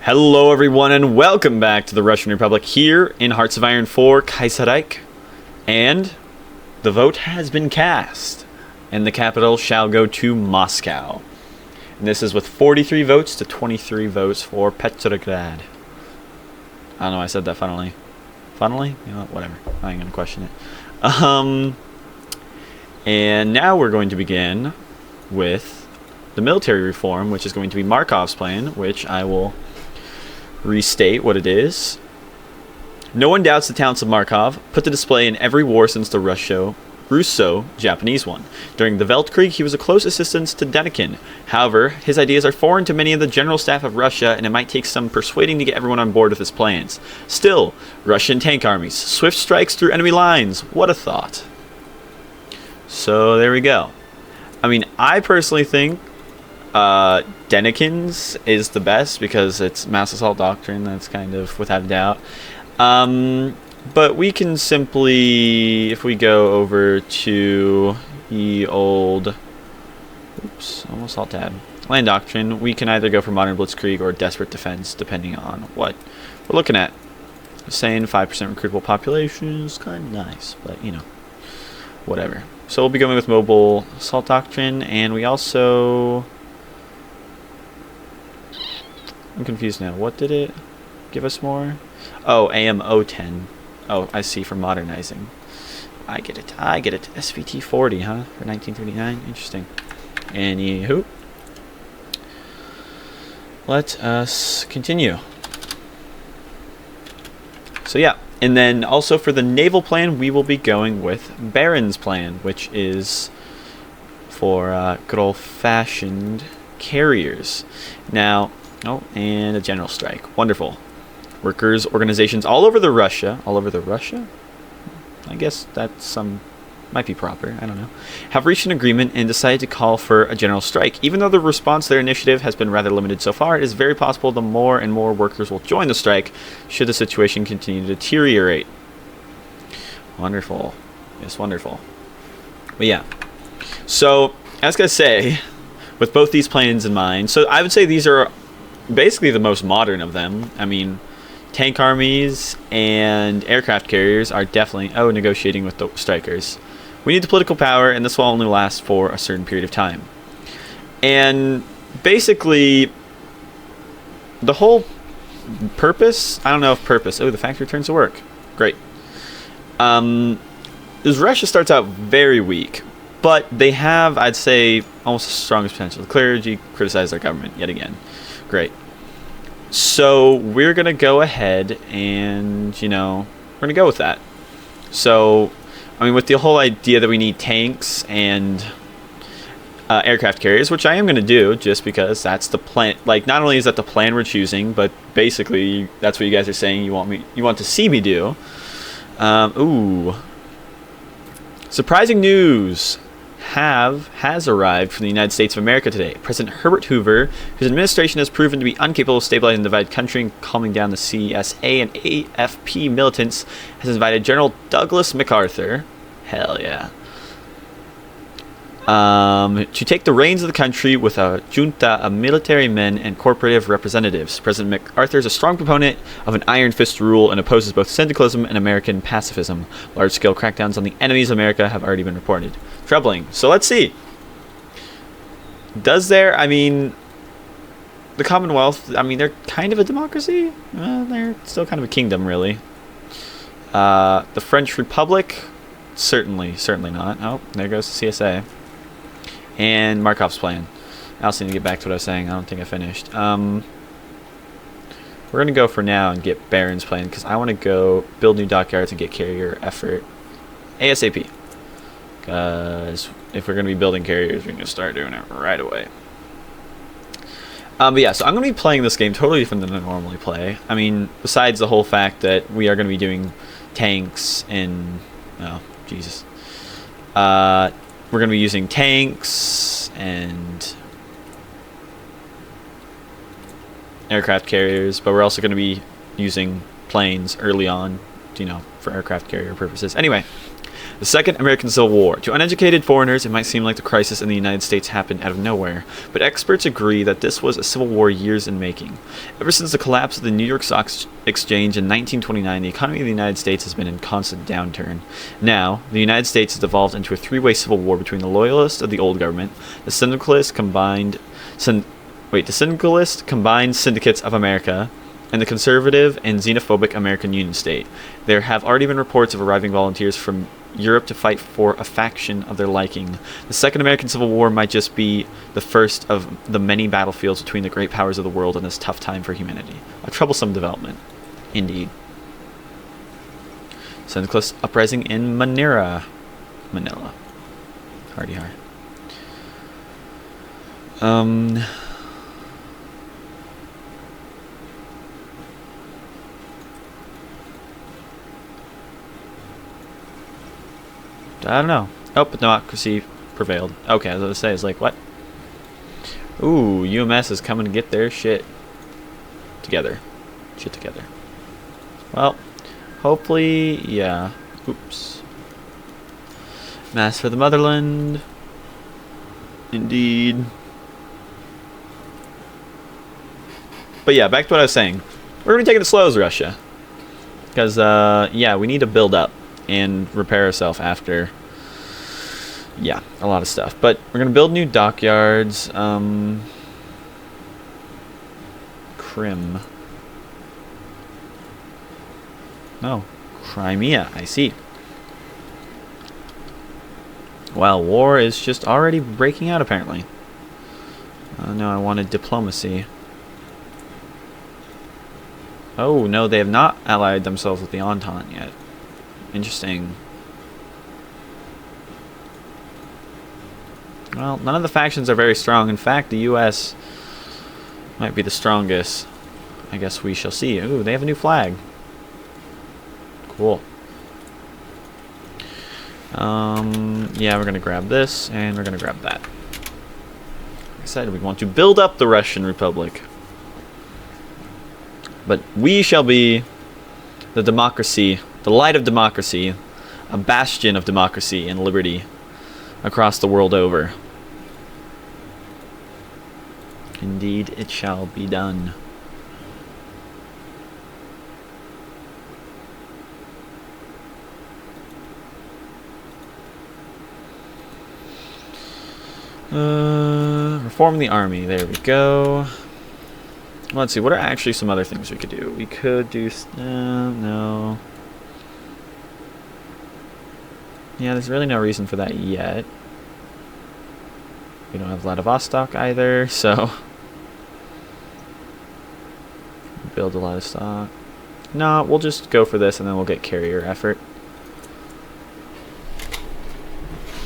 Hello everyone and welcome back to the Russian Republic here in Hearts of Iron 4 Kaiserreich. And the vote has been cast and the capital shall go to Moscow. And this is with 43 votes to 23 votes for Petrograd. I don't know, I said that funnily. Funnily? You know what, whatever. I ain't gonna question it. And now we're going to begin with the military reform, which is going to be Markov's plan, which I will restate what it is. No one doubts the talents of Markov, put to display in every war since the Russo-Japanese one. During the Weltkrieg, he was a close assistant to Denikin. However, his ideas are foreign to many of the general staff of Russia, and it might take some persuading to get everyone on board with his plans. Still, Russian tank armies, swift strikes through enemy lines. What a thought. So there we go. I mean, I personally think Denikin's is the best because it's mass assault doctrine. That's kind of without a doubt. But we can simply, if we go over to the old, almost alt tab, land doctrine, we can either go for modern blitzkrieg or desperate defense, depending on what we're looking at. Saying 5% recruitable population is kind of nice, but you know, whatever. So we'll be going with mobile assault doctrine, and we also, I'm confused now. What did it give us more? Oh, AMO10. Oh, I see, for modernizing. I get it. I get it. SVT 40, huh? For 1939. Interesting. Anywho, let us continue. So yeah, and then also for the naval plan, we will be going with Baron's plan, which is for good old-fashioned carriers. Now, oh, and a general strike. Wonderful. Workers' organizations all over the Russia. I guess that's might be proper. I don't know. Have reached an agreement and decided to call for a general strike. Even though the response to their initiative has been rather limited so far, it is very possible the more and more workers will join the strike should the situation continue to deteriorate. Wonderful. Yes, wonderful. But yeah. So, I was going to say, with both these plans in mind, so I would say these are basically the most modern of them. I mean, tank armies and aircraft carriers are definitely, negotiating with the strikers. We need the political power, and this will only last for a certain period of time. And basically, the whole purpose, I don't know if purpose, the factory returns to work. Great. This Russia starts out very weak, but they have, I'd say, almost the strongest potential. The clergy criticize their government yet again. Great. So we're going to go ahead and, we're going to go with that. So, I mean, with the whole idea that we need tanks and aircraft carriers, which I am going to do just because that's the plan. Like, not only is that the plan we're choosing, but basically that's what you guys are saying you want to see me do. Surprising news has arrived from the United States of America today. President Herbert Hoover, whose administration has proven to be incapable of stabilizing the divided country and calming down the CSA and AFP militants, has invited General Douglas MacArthur, hell yeah, to take the reins of the country with a junta of military men and corporative representatives. President MacArthur is a strong proponent of an iron fist rule and opposes both syndicalism and American pacifism. Large-scale crackdowns on the enemies of America have already been reported. Troubling. So let's see. The Commonwealth, they're kind of a democracy. They're still kind of a kingdom, really. The French Republic, certainly not. Oh, there goes the CSA. And Markov's plan. I also need to get back to what I was saying. I don't think I finished. We're going to go for now and get Baron's plan, because I want to go build new dockyards and get carrier effort ASAP. Because if we're going to be building carriers, we can start doing it right away. But yeah, so I'm going to be playing this game totally different than I normally play. I mean, besides the whole fact that we are going to be doing tanks and... oh, Jesus. We're going to be using tanks and aircraft carriers, but we're also going to be using planes early on, for aircraft carrier purposes. Anyway, The Second American Civil War. To uneducated foreigners, it might seem like the crisis in the United States happened out of nowhere, but experts agree that this was a civil war years in making. Ever since the collapse of the New York Stock Exchange in 1929, the economy of the United States has been in constant downturn. Now, the United States has devolved into a three-way civil war between the loyalists of the old government, the syndicalist combined syndicates of America, and the conservative and xenophobic American Union State. There have already been reports of arriving volunteers from Europe to fight for a faction of their liking. The Second American Civil War might just be the first of the many battlefields between the great powers of the world in this tough time for humanity. A troublesome development, indeed. Syndicalist uprising in Manila. Hardy har. I don't know. Oh, but democracy prevailed. Okay, I was going to say, it's like, what? Ooh, UMS is coming to get their shit together. Well, hopefully, yeah. Oops. Mass for the motherland. Indeed. But yeah, back to what I was saying. We're going to be taking it slow as Russia. Because, yeah, we need to build up and repair ourselves after, yeah, a lot of stuff. But we're going to build new dockyards. Crim. Oh, Crimea, I see. Well, war is just already breaking out, apparently. No, I wanted diplomacy. Oh, no, they have not allied themselves with the Entente yet. Interesting. Well, none of the factions are very strong. In fact, the U.S. might be the strongest. I guess we shall see. Ooh, they have a new flag. Cool. Yeah, we're going to grab this, and we're going to grab that. Like I said, we want to build up the Russian Republic. But we shall be the democracy, the light of democracy, a bastion of democracy and liberty across the world over. Indeed, it shall be done. Reform the army. There we go. Let's see. What are actually some other things we could do? We could do... no. Yeah, there's really no reason for that yet. We don't have Vladivostok either, so... build a lot of stock. No, we'll just go for this and then we'll get carrier effort.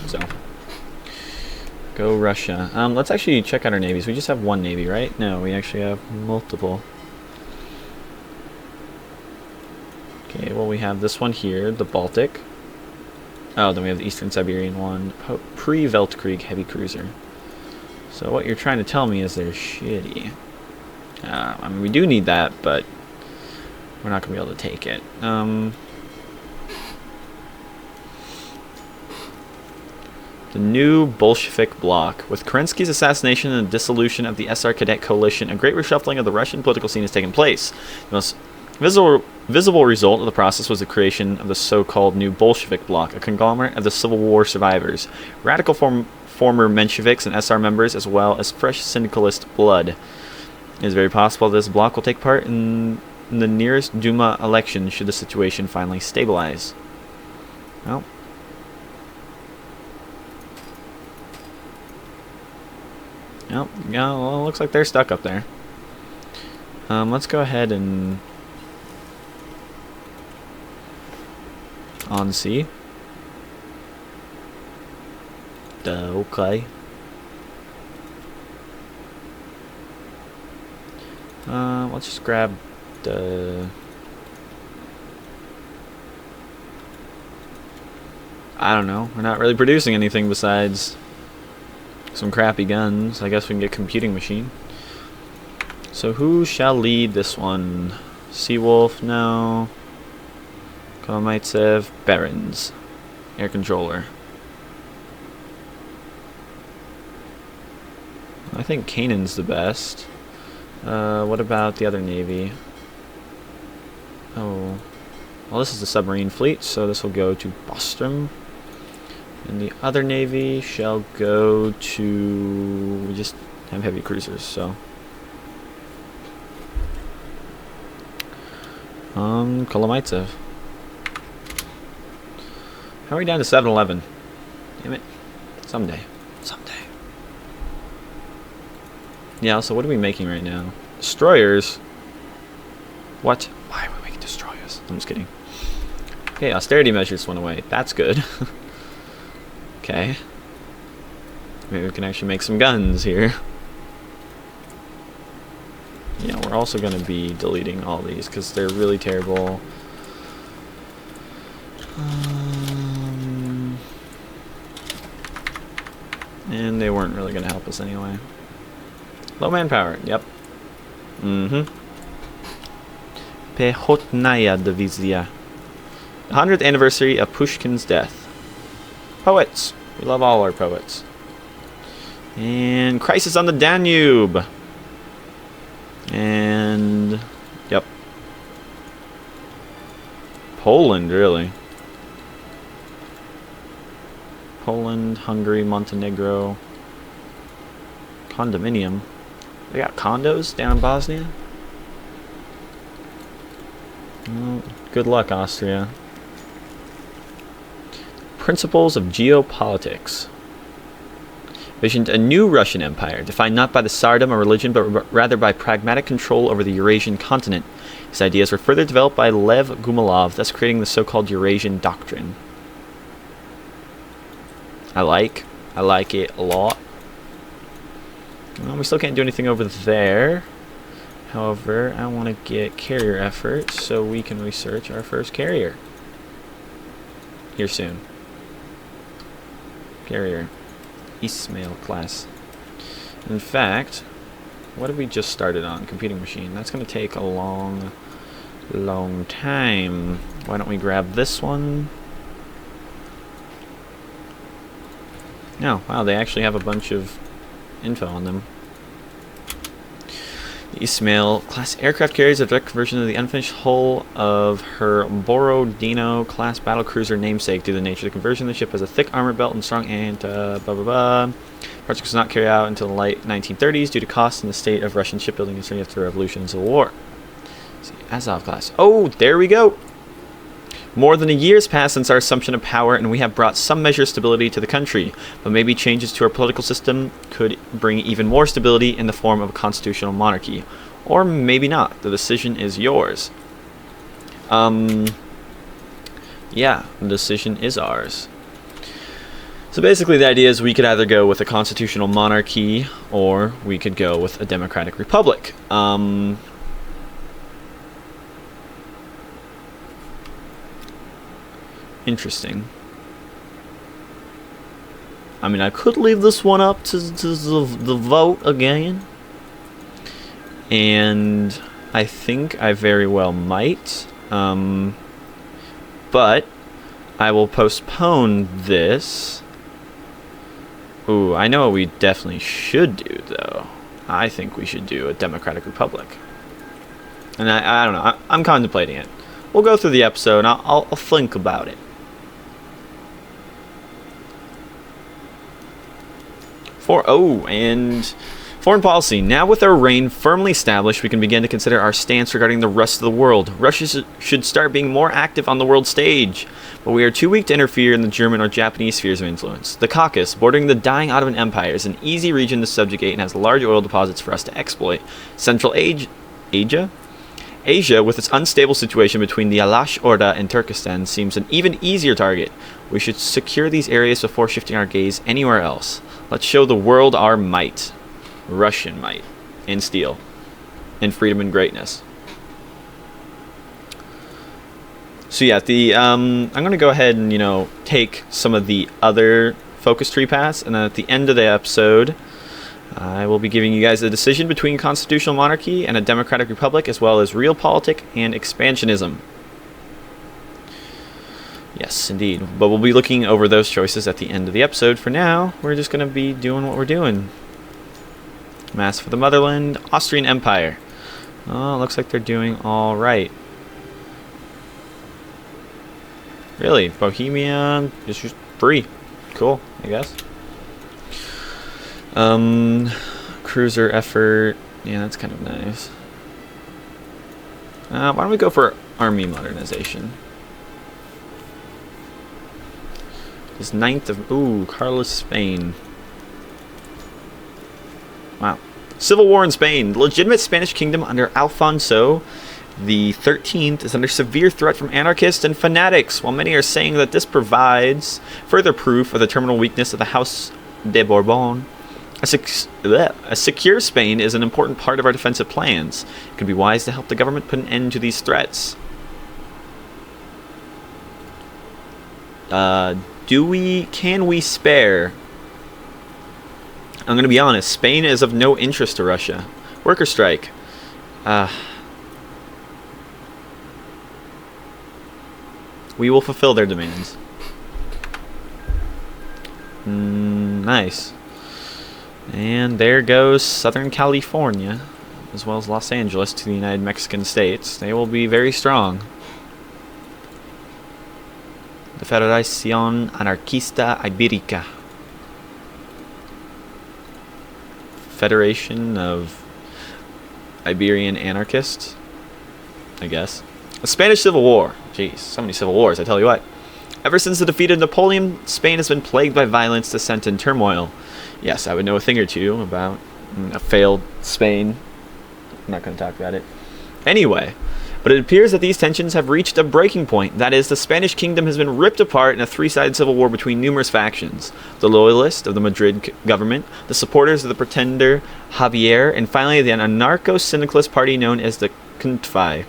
So... go Russia. Let's actually check out our navies. We just have one navy, right? No, we actually have multiple. Okay, well we have this one here, the Baltic. Oh, then we have the Eastern Siberian one. Pre-Weltkrieg heavy cruiser. So what you're trying to tell me is they're shitty. I mean, we do need that, but we're not going to be able to take it. The new Bolshevik bloc. With Kerensky's assassination and the dissolution of the SR Cadet Coalition, a great reshuffling of the Russian political scene has taken place. The most visible result of the process was the creation of the so-called new Bolshevik bloc, a conglomerate of the Civil War survivors, radical former Mensheviks and SR members, as well as fresh syndicalist blood. It is very possible this bloc will take part in the nearest Duma election should the situation finally stabilize. Well... Yep, yeah, well, it looks like they're stuck up there. Let's go ahead and... on sea. Okay. Let's just grab the... I don't know. We're not really producing anything besides some crappy guns. I guess we can get computing machine. So who shall lead this one? Seawolf? No. Kolomaitsev? Barons. Air controller. I think Canaan's the best. What about the other navy? Oh, well, this is the submarine fleet, so this will go to Bostrom. And the other navy shall go to... We just have heavy cruisers, so... Kolomaitsev. How are we down to 7-11? Damn it. Someday. Someday. Yeah, so what are we making right now? Destroyers? What? Why are we making destroyers? I'm just kidding. Okay, austerity measures went away. That's good. Okay. Maybe we can actually make some guns here. Yeah, we're also going to be deleting all these because they're really terrible. And they weren't really going to help us anyway. Low manpower, yep. Pehotnaya Divizia. The 100th anniversary of Pushkin's death. Poets. We love all our poets. And Crisis on the Danube. And... Yep. Poland, really. Poland, Hungary, Montenegro. Condominium. They got condos down in Bosnia? Well, good luck, Austria. Principles of Geopolitics. Visioned a new Russian empire, defined not by the Tsardom or religion, but rather by pragmatic control over the Eurasian continent. His ideas were further developed by Lev Gumalov, thus creating the so-called Eurasian Doctrine. I like it a lot. Well, we still can't do anything over there. However, I want to get carrier effort so we can research our first carrier. Here soon. Carrier. Ismail class. In fact, what have we just started on? Computing machine. That's going to take a long time. Why don't we grab this one? No, wow, they actually have a bunch of info on them. The Ismail class aircraft carriers a direct conversion of the unfinished hull of her Borodino class battlecruiser namesake. Due to the nature of the conversion, the ship has a thick armor belt and strong project was not carried out until the late 1930s due to costs in the state of Russian shipbuilding industry after the revolution and civil war. See, Azov class. Oh, there we go. More than a year has passed since our assumption of power, and we have brought some measure of stability to the country. But maybe changes to our political system could bring even more stability in the form of a constitutional monarchy. Or maybe not. The decision is yours. Yeah, the decision is ours. So basically the idea is we could either go with a constitutional monarchy, or we could go with a democratic republic. Interesting. I mean, I could leave this one up to the vote again. And I think I very well might. But I will postpone this. Ooh, I know what we definitely should do, though. I think we should do a democratic republic. And I don't know. I'm contemplating it. We'll go through the episode and I'll think about it. And foreign policy. Now with our reign firmly established, we can begin to consider our stance regarding the rest of the world. Russia should start being more active on the world stage, but we are too weak to interfere in the German or Japanese spheres of influence. The Caucasus, bordering the dying Ottoman Empire, is an easy region to subjugate and has large oil deposits for us to exploit. Central Asia, with its unstable situation between the Alash Orda and Turkestan, seems an even easier target. We should secure these areas before shifting our gaze anywhere else. Let's show the world our might. Russian might. In steel. In freedom and greatness. So yeah, I'm going to go ahead and, take some of the other focus tree paths, and then at the end of the episode, I will be giving you guys a decision between constitutional monarchy and a democratic republic, as well as realpolitik and expansionism. Yes, indeed. But we'll be looking over those choices at the end of the episode. For now, we're just going to be doing what we're doing. Mass for the motherland, Austrian Empire. Oh, looks like they're doing all right. Really, Bohemia is just free. Cool, I guess. Cruiser effort. Yeah, that's kind of nice. Why don't we go for army modernization? This 9th of... Ooh, Carlos, Spain. Wow. Civil War in Spain. The legitimate Spanish kingdom under Alfonso the 13th is under severe threat from anarchists and fanatics, while many are saying that this provides further proof of the terminal weakness of the House de Bourbon. A secure Spain is an important part of our defensive plans. It could be wise to help the government put an end to these threats. Can we spare? I'm going to be honest, Spain is of no interest to Russia. Worker strike. We will fulfill their demands. Nice. And there goes Southern California, as well as Los Angeles, to the United Mexican States. They will be very strong. The Federación Anarquista Ibérica. Federation of Iberian Anarchists, I guess. The Spanish Civil War. Jeez, so many civil wars, I tell you what. Ever since the defeat of Napoleon, Spain has been plagued by violence, dissent, and turmoil. Yes, I would know a thing or two about a failed Spain. I'm not going to talk about it. Anyway, but it appears that these tensions have reached a breaking point. That is, the Spanish kingdom has been ripped apart in a three-sided civil war between numerous factions. The loyalists of the Madrid government, the supporters of the pretender Javier, and finally the anarcho-syndicalist party known as the CNTFI.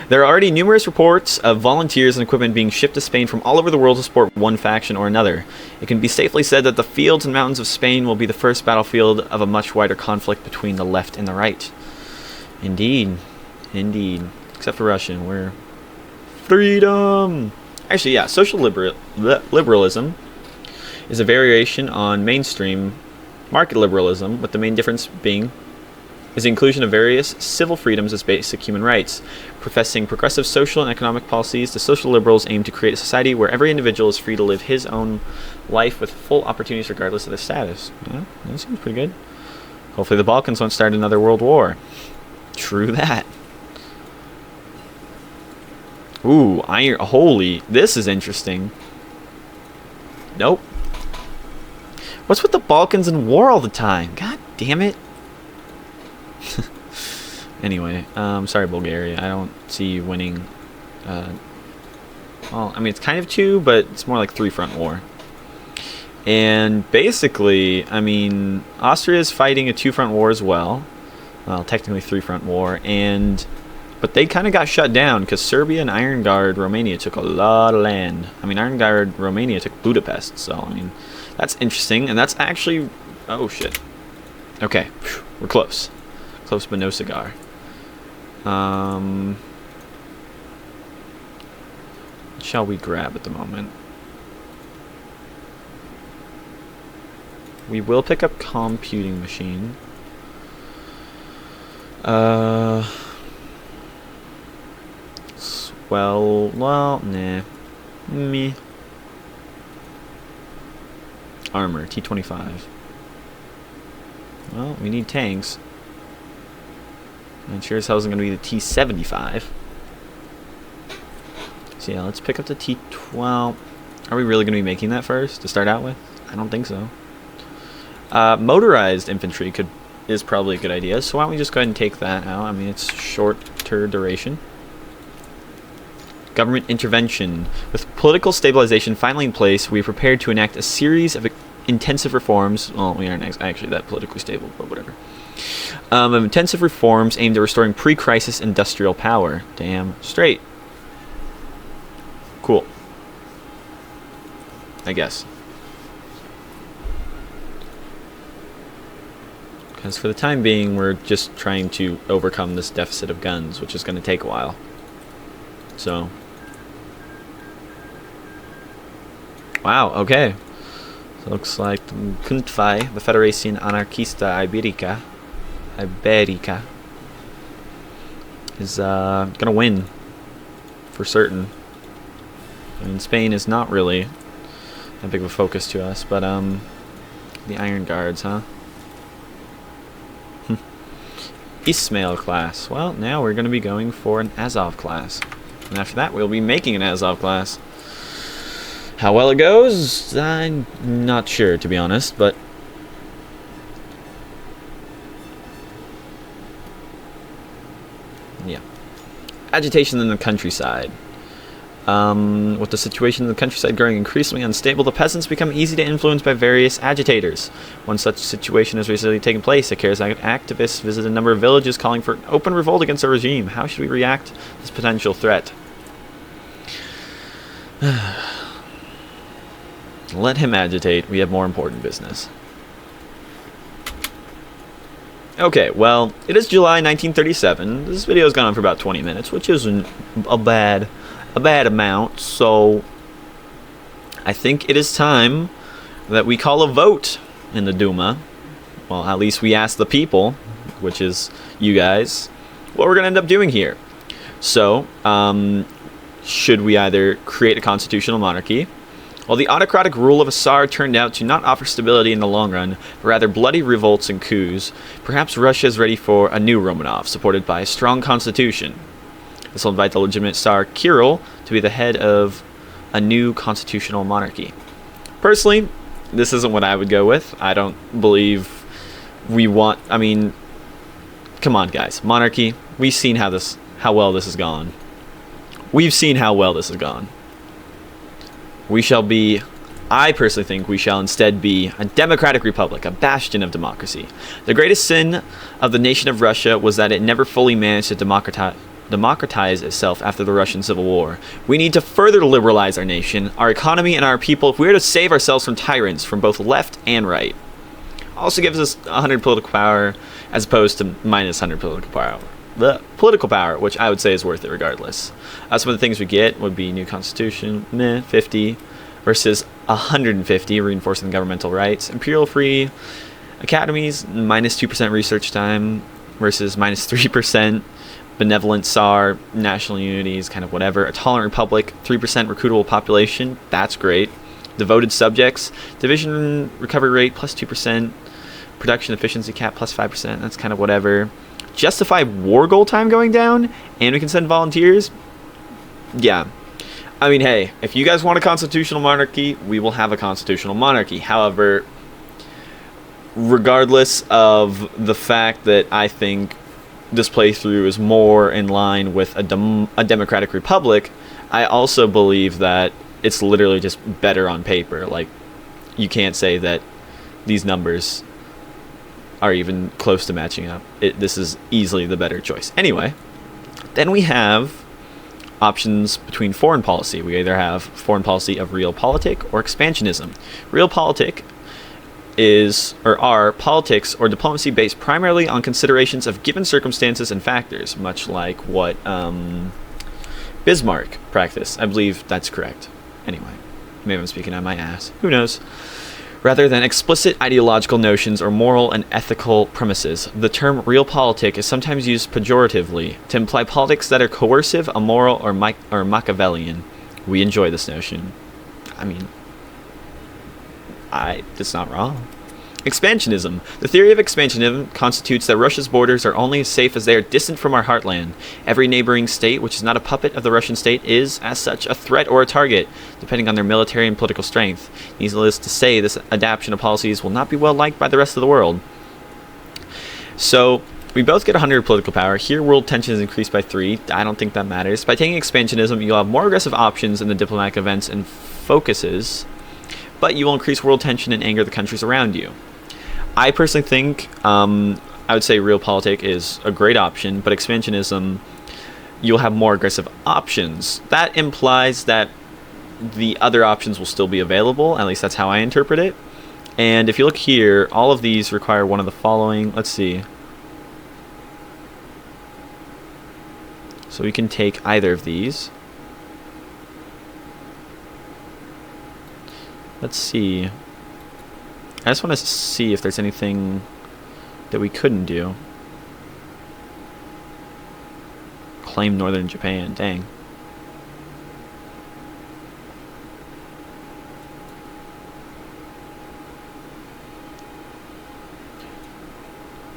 There are already numerous reports of volunteers and equipment being shipped to Spain from all over the world to support one faction or another. It can be safely said that the fields and mountains of Spain will be the first battlefield of a much wider conflict between the left and the right. Indeed. Indeed. Except for Russia, we're... Freedom! Actually, yeah, social liberalism is a variation on mainstream market liberalism, with the main difference being is the inclusion of various civil freedoms as basic human rights. Professing progressive social and economic policies, the social liberals aim to create a society where every individual is free to live his own life with full opportunities regardless of their status. Yeah, that seems pretty good. Hopefully the Balkans won't start another world war. True that. Ooh, iron. Holy, this is interesting. Nope. What's with the Balkans in war all the time? God damn it. Anyway, sorry Bulgaria, I don't see you winning. Well, I mean, it's kind of two, but it's more like three-front war. And basically, I mean, Austria is fighting a two-front war as well. Well, technically three-front war, but they kind of got shut down because Serbia and Iron Guard Romania took a lot of land. I mean, Iron Guard Romania took Budapest, so I mean, that's interesting, and that's actually... Oh, shit. Okay, we're close. Close but no cigar. What shall we grab at the moment? We will pick up computing machine. Well, nah. Me. Armor, T-25. Well, we need tanks. And sure as hell isn't going to be the T-75. So yeah, let's pick up the T-12. Are we really going to be making that first to start out with? I don't think so. Motorized infantry is probably a good idea, so why don't we just go ahead and take that out? I mean, it's shorter duration. Government intervention. With political stabilization finally in place, we are prepared to enact a series of intensive reforms. Well, we aren't actually that politically stable, but whatever. Of intensive reforms aimed at restoring pre-crisis industrial power. Damn straight. Cool. I guess. Because for the time being, we're just trying to overcome this deficit of guns, which is going to take a while. So, Wow, okay. So looks like the CUNTFI, the Federación Anarquista Ibérica, is gonna win for certain. I mean, Spain is not really that big of a focus to us, but the Iron Guards, huh? Ismail class. Well, now we're going to be going for an Azov class. And after that, we'll be making an Azov class. How well it goes, I'm not sure, to be honest, but... yeah. Agitation in the countryside. With the situation in the countryside growing increasingly unstable, the peasants become easy to influence by various agitators. One such situation has recently taken place. A charismatic activists visited a number of villages calling for open revolt against the regime. How should we react to this potential threat? Let him agitate. We have more important business. Okay, well, it is July 1937. This video has gone on for about 20 minutes, which isn't a bad amount, so I think it is time that we call a vote in the Duma. Well, at least we ask the people, which is you guys, what we're going to end up doing here. So, should we either create a constitutional monarchy? Well, the autocratic rule of a Tsar turned out to not offer stability in the long run, but rather bloody revolts and coups. Perhaps Russia is ready for a new Romanov, supported by a strong constitution. This will invite the legitimate Tsar Kirill to be the head of a new constitutional monarchy. Personally, this isn't what I would go with. I don't believe we want... I mean, come on, guys. Monarchy, we've seen how well this has gone. We've seen how well this has gone. We shall be... I personally think we shall instead be a democratic republic, a bastion of democracy. The greatest sin of the nation of Russia was that it never fully managed to democratize itself after the Russian Civil War. We need to further liberalize our nation, our economy, and our people if we are to save ourselves from tyrants from both left and right. Also gives us 100 political power as opposed to minus 100 political power. The political power, which I would say is worth it regardless. Some of the things we get would be new constitution, 50, versus 150, reinforcing governmental rights. Imperial free academies, minus 2% research time versus minus 3%. Benevolent Tsar, national unity is kind of whatever. A tolerant republic, 3% recruitable population, that's great. Devoted subjects, division recovery rate plus 2%. Production efficiency cap plus 5%, that's kind of whatever. Justify war goal time going down, and we can send volunteers. Yeah. I mean, hey, if you guys want a constitutional monarchy, we will have a constitutional monarchy. However, regardless of the fact that I think this playthrough is more in line with a democratic republic, I also believe that it's literally just better on paper. Like, you can't say that these numbers are even close to matching up. This is easily the better choice. Anyway, then we have options between foreign policy. We either have foreign policy of realpolitik or expansionism. Realpolitik are politics or diplomacy based primarily on considerations of given circumstances and factors, much like what Bismarck practiced. I believe that's correct. Anyway, maybe I'm speaking on my ass. Who knows? Rather than explicit ideological notions or moral and ethical premises, the term realpolitik is sometimes used pejoratively to imply politics that are coercive, immoral, or Machiavellian. We enjoy this notion. I mean, it's not wrong. Expansionism. The theory of expansionism constitutes that Russia's borders are only as safe as they are distant from our heartland. Every neighboring state, which is not a puppet of the Russian state, is, as such, a threat or a target, depending on their military and political strength. Needless to say, this adaptation of policies will not be well liked by the rest of the world. So, we both get 100 political power. Here, world tension is increased by 3. I don't think that matters. By taking expansionism, you'll have more aggressive options in the diplomatic events and focuses, but you will increase world tension and anger the countries around you. I personally think, I would say realpolitik is a great option, but expansionism, you'll have more aggressive options. That implies that the other options will still be available, at least that's how I interpret it. And if you look here, all of these require one of the following. Let's see. So we can take either of these. let's see. I just want to see if there's anything that we couldn't do. Claim northern Japan, dang.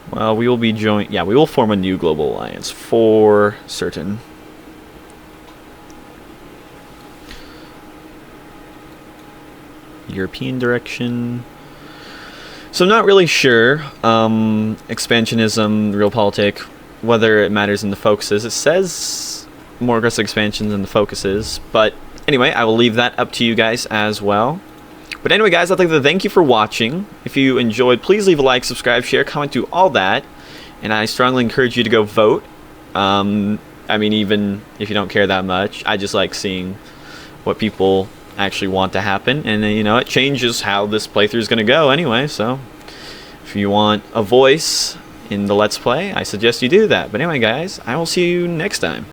Well, we will be we will form a new global alliance for certain. European direction. So I'm not really sure. Expansionism, realpolitik, whether it matters in the focuses. It says more aggressive expansions in the focuses, but anyway, I will leave that up to you guys as well. But anyway, guys, I'd like to thank you for watching. If you enjoyed, please leave a like, subscribe, share, comment, do all that. And I strongly encourage you to go vote. I mean, even if you don't care that much, I just like seeing what people actually want to happen. And, you know, it changes how this playthrough is going to go anyway. So if you want a voice in the Let's Play, I suggest you do that. But anyway, guys, I will see you next time.